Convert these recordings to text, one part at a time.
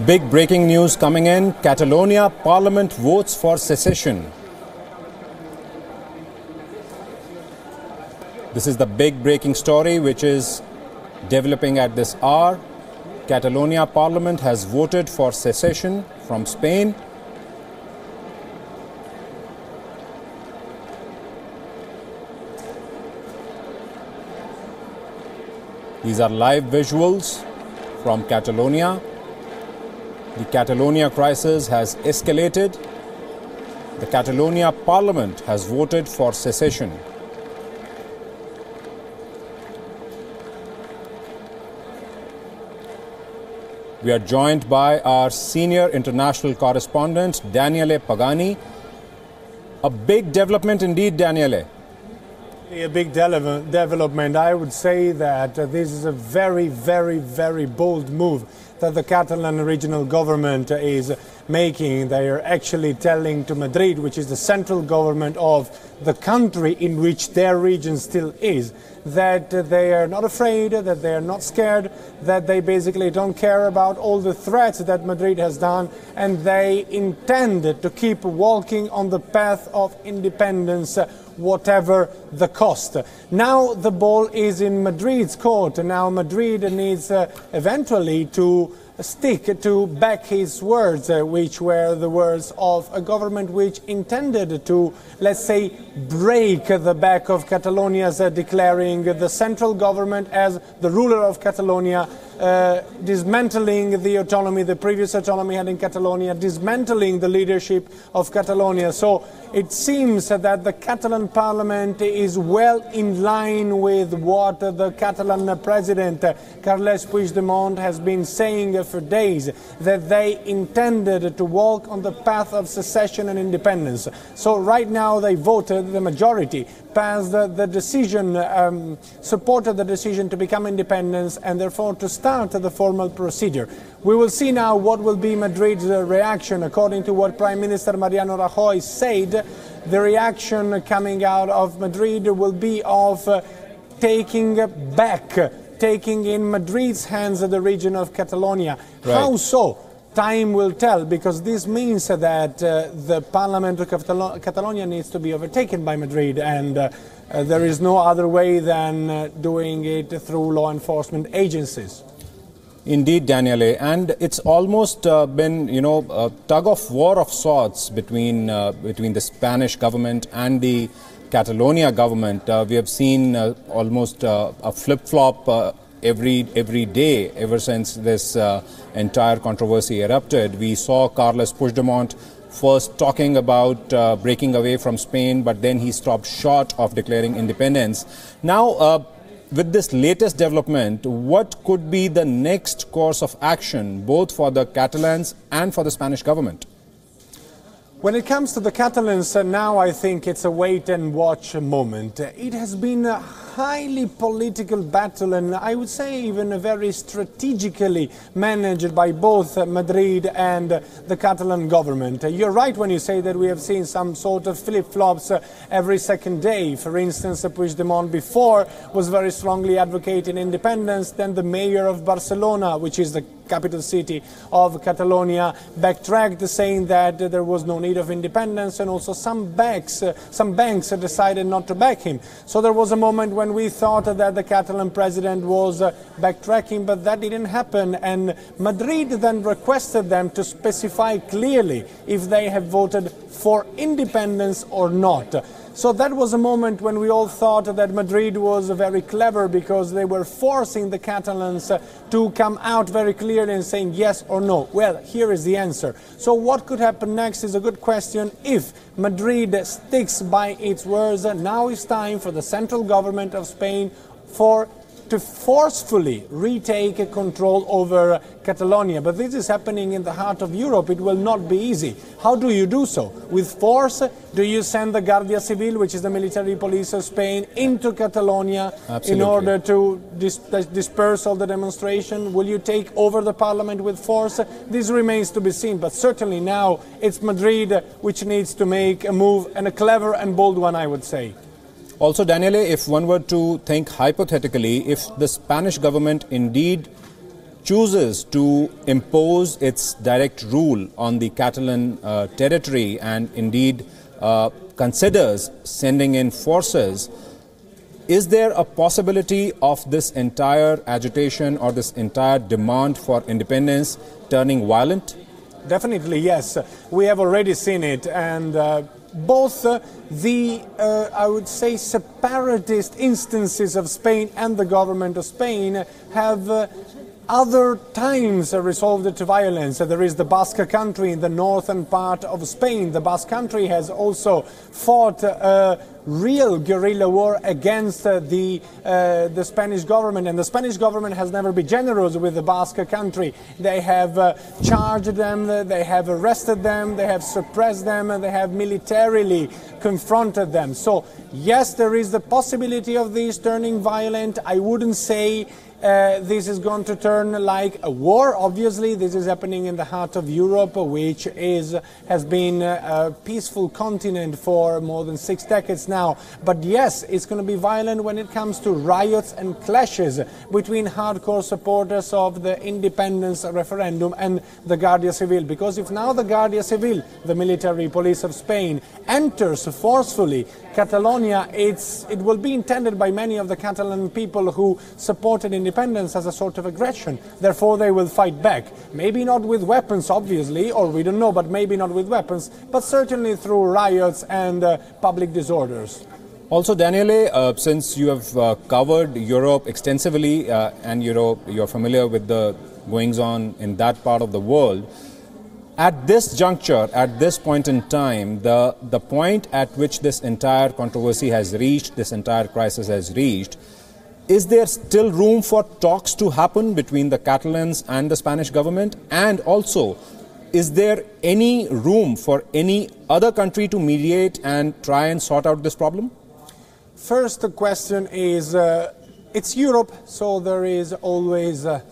Big breaking news coming in. Catalonia Parliament votes for secession. This is the big breaking story which is developing at this hour. Catalonia Parliament has voted for secession from Spain. These are live visuals from Catalonia. The Catalonia crisis has escalated. The Catalonia Parliament has voted for secession. We are joined by our senior international correspondent, Daniele Pagani. A big development indeed, Daniele. A big development. I would say that this is a very, very, very bold move that the Catalan regional government is making. They are actually telling to Madrid, which is the central government of the country in which their region still is, that they are not afraid, that they are not scared, that they basically don't care about all the threats that Madrid has done, and they intend to keep walking on the path of independence, whatever the cost. Now the ball is in Madrid's court. Now Madrid needs eventually to stick to back his words, which were the words of a government which intended to, let's say, break the back of Catalonia's declaring the central government as the ruler of Catalonia, dismantling the autonomy, the previous autonomy had in Catalonia, dismantling the leadership of Catalonia. So it seems that the Catalan parliament is well in line with what the Catalan president, Carles Puigdemont, has been saying for days, that they intended to walk on the path of secession and independence. So right now they voted, the majority passed the decision, supported the decision to become independent and therefore to start the formal procedure. We will see now what will be Madrid's reaction. According to what Prime Minister Mariano Rajoy said, the reaction coming out of Madrid will be of taking in Madrid's hands the region of Catalonia. Right. How so? Time will tell, because this means that the Parliament of Catalonia needs to be overtaken by Madrid, and there is no other way than doing it through law enforcement agencies. Indeed, Daniele, and it's almost been, a tug of war of sorts between the Spanish government and the Catalonia government. We have seen almost a flip-flop every day ever since this entire controversy erupted. We saw Carles Puigdemont first talking about breaking away from Spain, but then he stopped short of declaring independence. Now, with this latest development, what could be the next course of action, both for the Catalans and for the Spanish government? When it comes to the Catalans, now I think it's a wait-and-watch moment. It has been a highly political battle, and I would say even very strategically managed by both Madrid and the Catalan government. You're right when you say that we have seen some sort of flip-flops every second day. For instance, Puigdemont before was very strongly advocating independence, then the mayor of Barcelona, which is the capital city of Catalonia, backtracked, saying that there was no need of independence, and also some banks decided not to back him. So there was a moment when we thought that the Catalan president was backtracking, but that didn't happen, and Madrid then requested them to specify clearly if they have voted for independence or not. So that was a moment when we all thought that Madrid was very clever, because they were forcing the Catalans to come out very clearly and saying yes or no. Well, here is the answer. So what could happen next is a good question. If Madrid sticks by its words, now it's time for the central government of Spain to forcefully retake control over Catalonia. But this is happening in the heart of Europe. It will not be easy. How do you do so? With force? Do you send the Guardia Civil, which is the military police of Spain, into Catalonia in order to disperse all the demonstration? Will you take over the parliament with force? This remains to be seen, but certainly now it's Madrid which needs to make a move, and a clever and bold one, I would say. Also, Daniele, if one were to think hypothetically, if the Spanish government indeed chooses to impose its direct rule on the Catalan territory and indeed considers sending in forces, is there a possibility of this entire agitation or this entire demand for independence turning violent? Definitely, yes. We have already seen it, and both I would say, separatist instances of Spain and the government of Spain have other times resolved to violence. There is the Basque country in the northern part of Spain. The Basque country has also fought a real guerrilla war against the Spanish government, and the Spanish government has never been generous with the Basque country. They have charged them, they have arrested them, they have suppressed them, and they have militarily confronted them. So yes, there is the possibility of this turning violent. I wouldn't say this is going to turn like a war. Obviously, this is happening in the heart of Europe, which has been a peaceful continent for more than 6 decades now. But yes, it's going to be violent when it comes to riots and clashes between hardcore supporters of the independence referendum and the Guardia Civil. Because if now the Guardia Civil, the military police of Spain, enters forcefully Catalonia, it will be intended by many of the Catalan people who supported independence as a sort of aggression. Therefore, they will fight back. Maybe not with weapons, obviously, or we don't know, but maybe not with weapons, but certainly through riots and public disorders. Also, Daniele, since you have covered Europe extensively and you're familiar with the goings-on in that part of the world, at this juncture, at this point in time, the point at which this entire controversy has reached, this entire crisis has reached, is there still room for talks to happen between the Catalans and the Spanish government? And also, is there any room for any other country to mediate and try and sort out this problem? First, the question is, it's Europe, so there is always a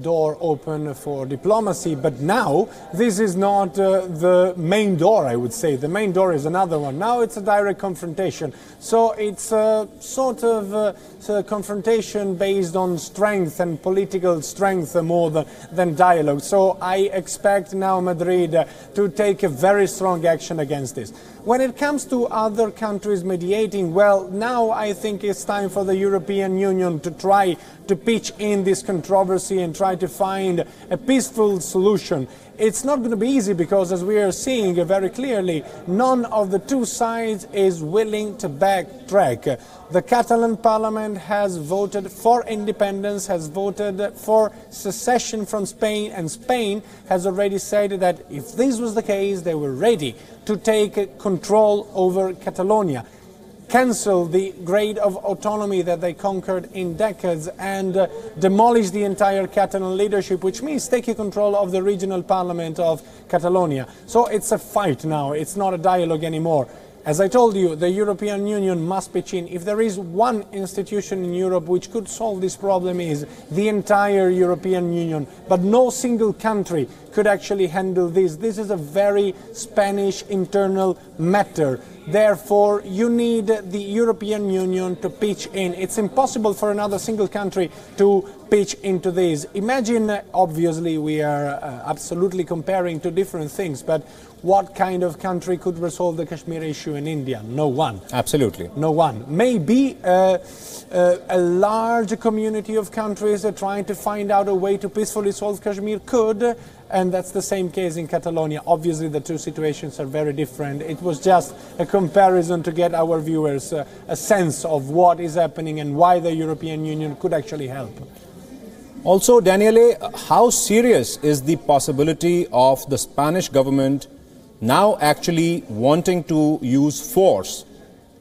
door open for diplomacy, but now this is not the main door, I would say. The main door is another one. Now it's a direct confrontation. So it's a sort of confrontation based on strength and political strength more than dialogue. So I expect now Madrid to take a very strong action against this. When it comes to other countries mediating, well, now I think it's time for the European Union to try to pitch in this controversy and try to find a peaceful solution. It's not going to be easy because, as we are seeing very clearly, none of the two sides is willing to backtrack. The Catalan Parliament has voted for independence, has voted for secession from Spain, and Spain has already said that if this was the case, they were ready to take control over Catalonia, cancel the grade of autonomy that they conquered in decades, and demolish the entire Catalan leadership, which means taking control of the regional parliament of Catalonia. So it's a fight now, it's not a dialogue anymore. As I told you, the European Union must pitch in. If there is one institution in Europe which could solve this problem, is the entire European Union. But no single country could actually handle this. This is a very Spanish internal matter. Therefore, you need the European Union to pitch in. It's impossible for another single country to pitch into this. Imagine, obviously, we are absolutely comparing two different things, but what kind of country could resolve the Kashmir issue in India? No one. Absolutely. No one. Maybe a large community of countries trying to find out a way to peacefully solve Kashmir could, and that's the same case in Catalonia. Obviously, the two situations are very different. It was just a comparison to get our viewers a sense of what is happening and why the European Union could actually help. Also, Daniele, how serious is the possibility of the Spanish government now actually wanting to use force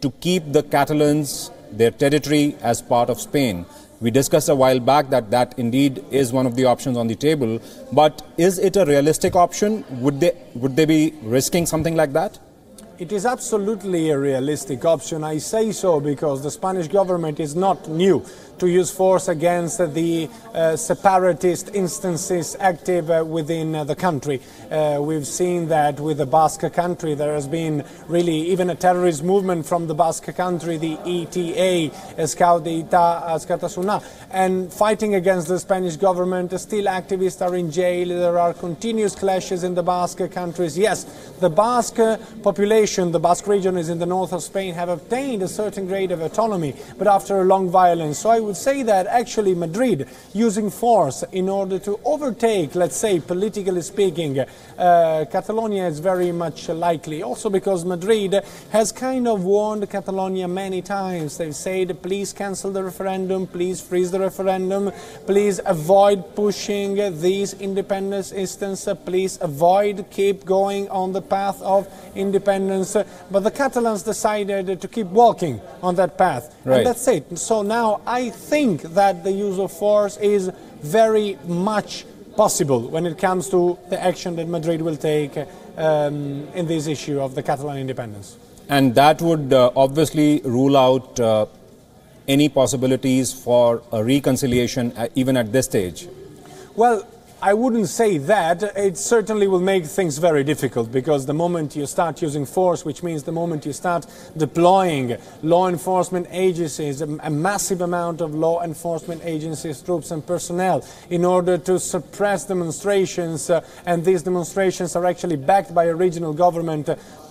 to keep the Catalans, their territory, as part of Spain? We discussed a while back that indeed is one of the options on the table, but is it a realistic option? Would they be risking something like that? It is absolutely a realistic option. I say so because the Spanish government is not new to use force against the separatist instances active within the country. We've seen that with the Basque country. There has been really even a terrorist movement from the Basque country, the ETA, Escatasuna, and fighting against the Spanish government. Still activists are in jail. There are continuous clashes in the Basque countries. Yes, the Basque population, the Basque region is in the north of Spain, have obtained a certain grade of autonomy, but after a long violence. So I would say that actually Madrid using force in order to overtake, let's say, politically speaking, Catalonia is very much likely. Also because Madrid has kind of warned Catalonia many times. They've said, please cancel the referendum, please freeze the referendum, please avoid pushing these independence instances, please avoid keep going on the path of independence. But the Catalans decided to keep walking on that path. Right. And that's it. So now I think that the use of force is very much possible when it comes to the action that Madrid will take in this issue of the Catalan independence. And that would obviously rule out any possibilities for a reconciliation even at this stage. Well, I wouldn't say that. It certainly will make things very difficult because the moment you start using force, which means the moment you start deploying law enforcement agencies, a massive amount of law enforcement agencies, troops and personnel in order to suppress demonstrations, and these demonstrations are actually backed by a regional government,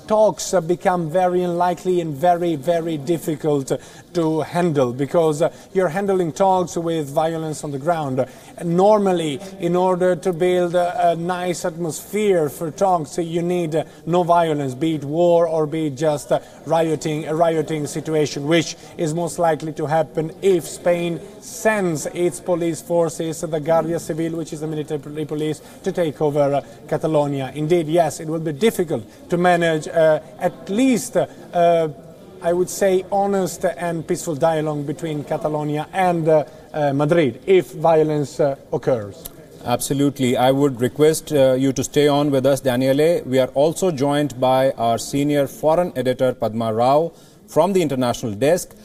talks become very unlikely and very, very difficult to handle because you're handling talks with violence on the ground. Normally, in order to build a nice atmosphere for talks, you need no violence, be it war or be it just a rioting situation, which is most likely to happen if Spain sends its police forces, the Guardia Civil, which is the military police, to take over Catalonia. Indeed, yes, it will be difficult to manage at least, I would say, honest and peaceful dialogue between Catalonia and Madrid if violence occurs. Absolutely. I would request you to stay on with us, Daniele. We are also joined by our senior foreign editor, Padma Rao, from the international desk.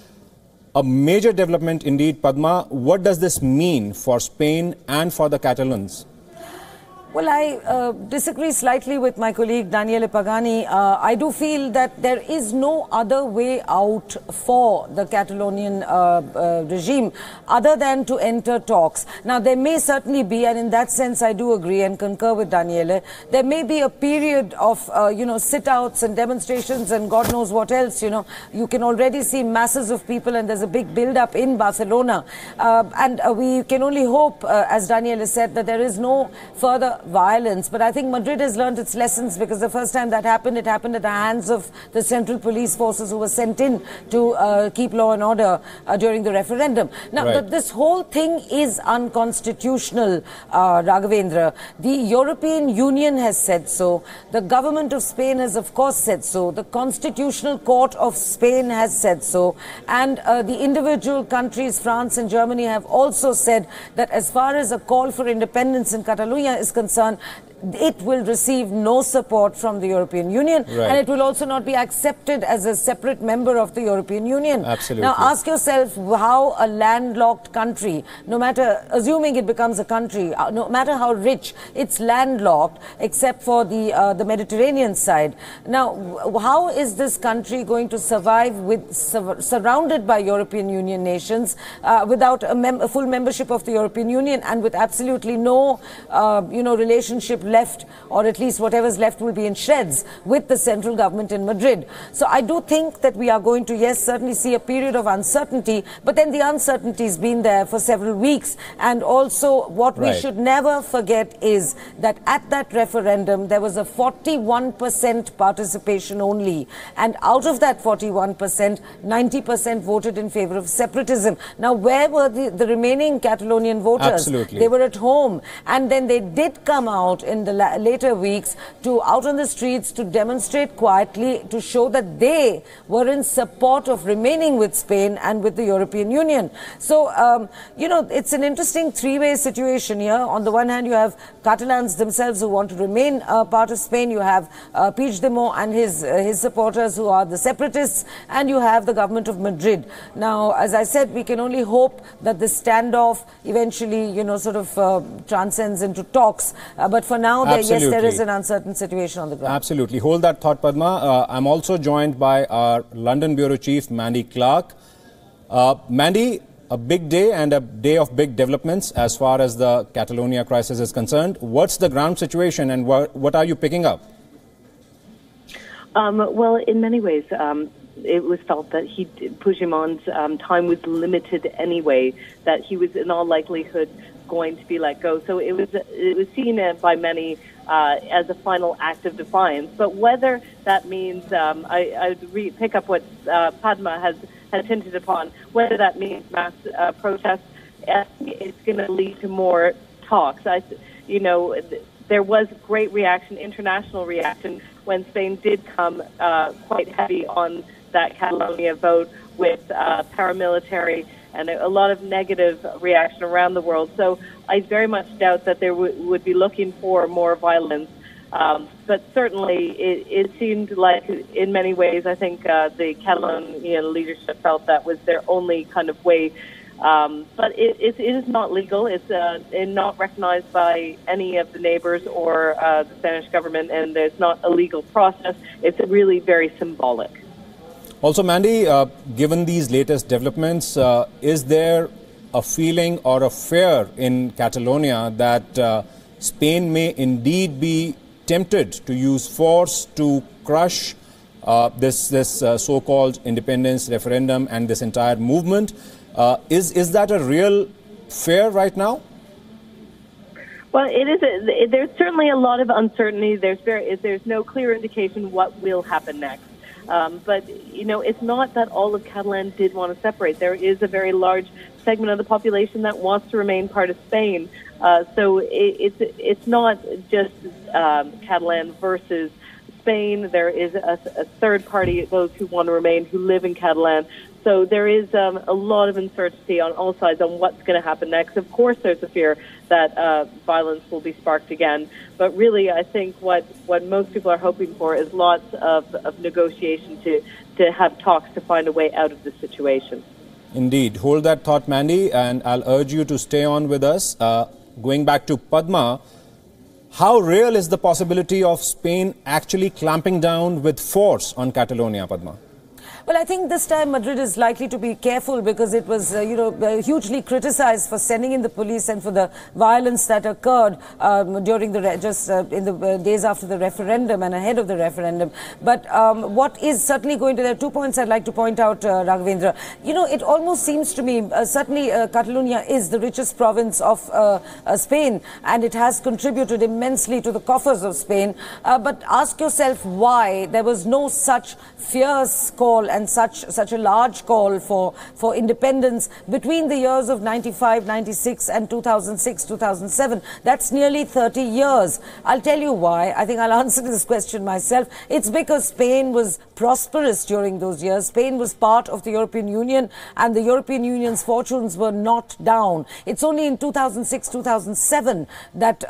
A major development indeed, Padma. What does this mean for Spain and for the Catalans? Well, I disagree slightly with my colleague Daniele Pagani. I do feel that there is no other way out for the Catalonian regime other than to enter talks. Now, there may certainly be, and in that sense I do agree and concur with Daniele, there may be a period of, sit-outs and demonstrations and God knows what else, You can already see masses of people and there's a big build-up in Barcelona. And we can only hope, as Daniele said, that there is no further violence. But I think Madrid has learned its lessons because the first time that happened, it happened at the hands of the central police forces who were sent in to keep law and order during the referendum. Now, right. This whole thing is unconstitutional, Raghavendra. The European Union has said so. The government of Spain has, of course, said so. The Constitutional Court of Spain has said so. And the individual countries, France and Germany, have also said that as far as a call for independence in Catalonia is concerned, it will receive no support from the European Union, right. and it will also not be accepted as a separate member of the European Union. Absolutely. Now ask yourself how a landlocked country, no matter, assuming it becomes a country, no matter how rich, it's landlocked except for the Mediterranean side. Now, how is this country going to survive surrounded by European Union nations without a full membership of the European Union and with absolutely no, relationship left, or at least whatever's left will be in shreds with the central government in Madrid. So I do think that we are going to, yes, certainly see a period of uncertainty, but then the uncertainty's been there for several weeks. And also what we should never forget is that at that referendum, there was a 41% participation only. And out of that 41%, 90% voted in favor of separatism. Now, where were the remaining Catalonian voters? Absolutely. They were at home. And then they did come out in in the later weeks to out on the streets to demonstrate quietly to show that they were in support of remaining with Spain and with the European Union. So, you know, it's an interesting three-way situation here. On the one hand, you have Catalans themselves who want to remain part of Spain. You have Puigdemont and his supporters who are the separatists, and you have the government of Madrid. Now, as I said, we can only hope that the standoff eventually, you know, sort of transcends into talks. But for now, yes, there is an uncertain situation on the ground. Absolutely. Hold that thought, Padma. I'm also joined by our London Bureau Chief, Mandy Clark. Mandy, a big day and a day of big developments as far as the Catalonia crisis is concerned. What's the ground situation and what are you picking up? Well, in many ways, it was felt that Puigdemont's time was limited anyway, that he was in all likelihood going to be let go. So it was seen by many as a final act of defiance. But whether that means, I would pick up what Padma has hinted upon, whether that means mass protests, it's going to lead to more talks. You know, there was great reaction, international reaction, when Spain did come quite heavy on that Catalonia vote with paramilitary and a lot of negative reaction around the world. So I very much doubt that they would be looking for more violence. But certainly it seemed like in many ways, I think the Catalonian leadership felt that was their only kind of way. But it is not legal. It's not recognized by any of the neighbors or the Spanish government, and there's not a legal process. It's really very symbolic. Also, Mandy, given these latest developments, is there a feeling or a fear in Catalonia that Spain may indeed be tempted to use force to crush this so-called independence referendum and this entire movement? Is that a real fear right now? Well, it is. There's certainly a lot of uncertainty. There's no clear indication what will happen next. But, you know, it's not that all of Catalan did want to separate. There is a very large segment of the population that wants to remain part of Spain. So it's not just Catalan versus Spain. There is a third party, those who want to remain, who live in Catalan. So there is a lot of uncertainty on all sides on what's going to happen next. Of course, there's a fear that violence will be sparked again. But really, I think what most people are hoping for is lots of negotiation to have talks to find a way out of the situation. Indeed. Hold that thought, Mandy, and I'll urge you to stay on with us. Going back to Padma, how real is the possibility of Spain actually clamping down with force on Catalonia, Padma? Well, I think this time Madrid is likely to be careful because it was, hugely criticized for sending in the police and for the violence that occurred during in the days after the referendum and ahead of the referendum. But what is certainly going to, there are 2 points I'd like to point out, Raghavendra. You know, it almost seems to me, certainly Catalonia is the richest province of Spain, and it has contributed immensely to the coffers of Spain. But ask yourself why there was no such fierce call and such a large call for independence between the years of 95, 96 and 2006, 2007. That's nearly 30 years. I'll tell you why. I think I'll answer this question myself. It's because Spain was prosperous during those years. Spain was part of the European Union, and the European Union's fortunes were not down. It's only in 2006, 2007 that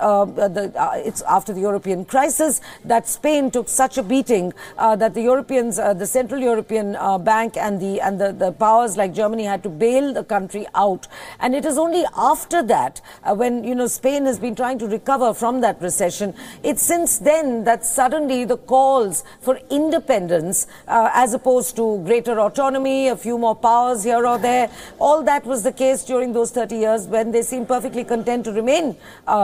it's after the European crisis that Spain took such a beating that the Europeans, the Central European Bank and the powers like Germany had to bail the country out. And it is only after that, when Spain has been trying to recover from that recession, it's since then that suddenly the calls for independence, as opposed to greater autonomy, a few more powers here or there, all that was the case during those 30 years when they seemed perfectly content to remain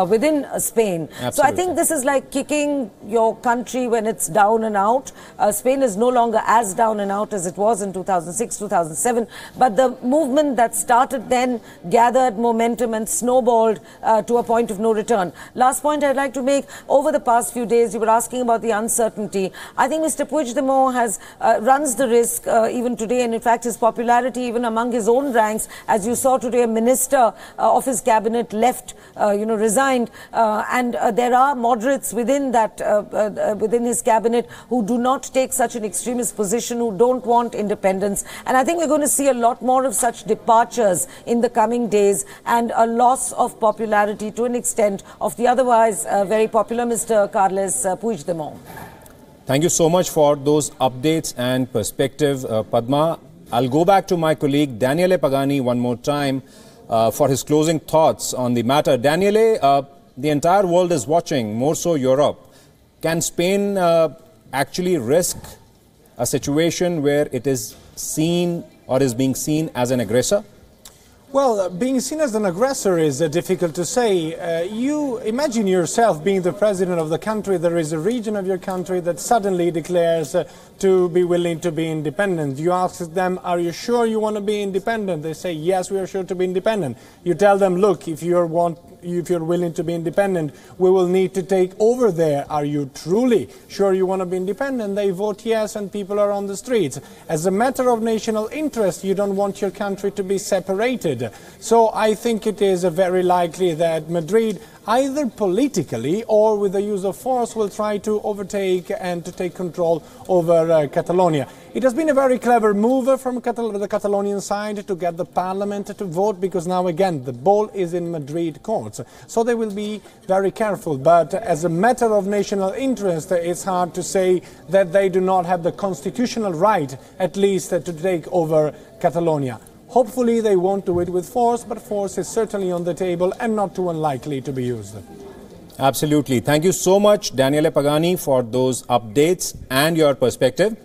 within Spain. Absolutely. So I think this is like kicking your country when it's down and out. Spain is no longer as down and out as as it was in 2006, 2007. But the movement that started then gathered momentum and snowballed to a point of no return. Last point I'd like to make, over the past few days, you were asking about the uncertainty. I think Mr. Puigdemont runs the risk even today, and in fact his popularity even among his own ranks, as you saw today, a minister of his cabinet left, resigned, and there are moderates within that, within his cabinet who do not take such an extremist position, who don't want independence. And I think we're going to see a lot more of such departures in the coming days, and a loss of popularity to an extent of the otherwise very popular Mr. Carles Puigdemont. Thank you so much for those updates and perspective, Padma. I'll go back to my colleague Daniele Pagani one more time for his closing thoughts on the matter. Daniele, the entire world is watching, more so Europe. Can Spain actually risk a situation where it is seen or is being seen as an aggressor? Well, being seen as an aggressor is difficult to say. You imagine yourself being the president of the country. There is a region of your country that suddenly declares to be willing to be independent. You ask them, are you sure you want to be independent? They say, yes, we are sure to be independent. You tell them, look, if you're willing to be independent, we will need to take over there. Are you truly sure you want to be independent? They vote yes, and people are on the streets. As a matter of national interest, you don't want your country to be separated. So I think it is very likely that Madrid, either politically or with the use of force, will try to overtake and to take control over Catalonia. It has been a very clever move from the Catalonian side to get the parliament to vote, because now again the ball is in Madrid courts. So they will be very careful. But as a matter of national interest, it's hard to say that they do not have the constitutional right, at least, to take over Catalonia. Hopefully they won't do it with force, but force is certainly on the table and not too unlikely to be used. Absolutely. Thank you so much, Daniele Pagani, for those updates and your perspective.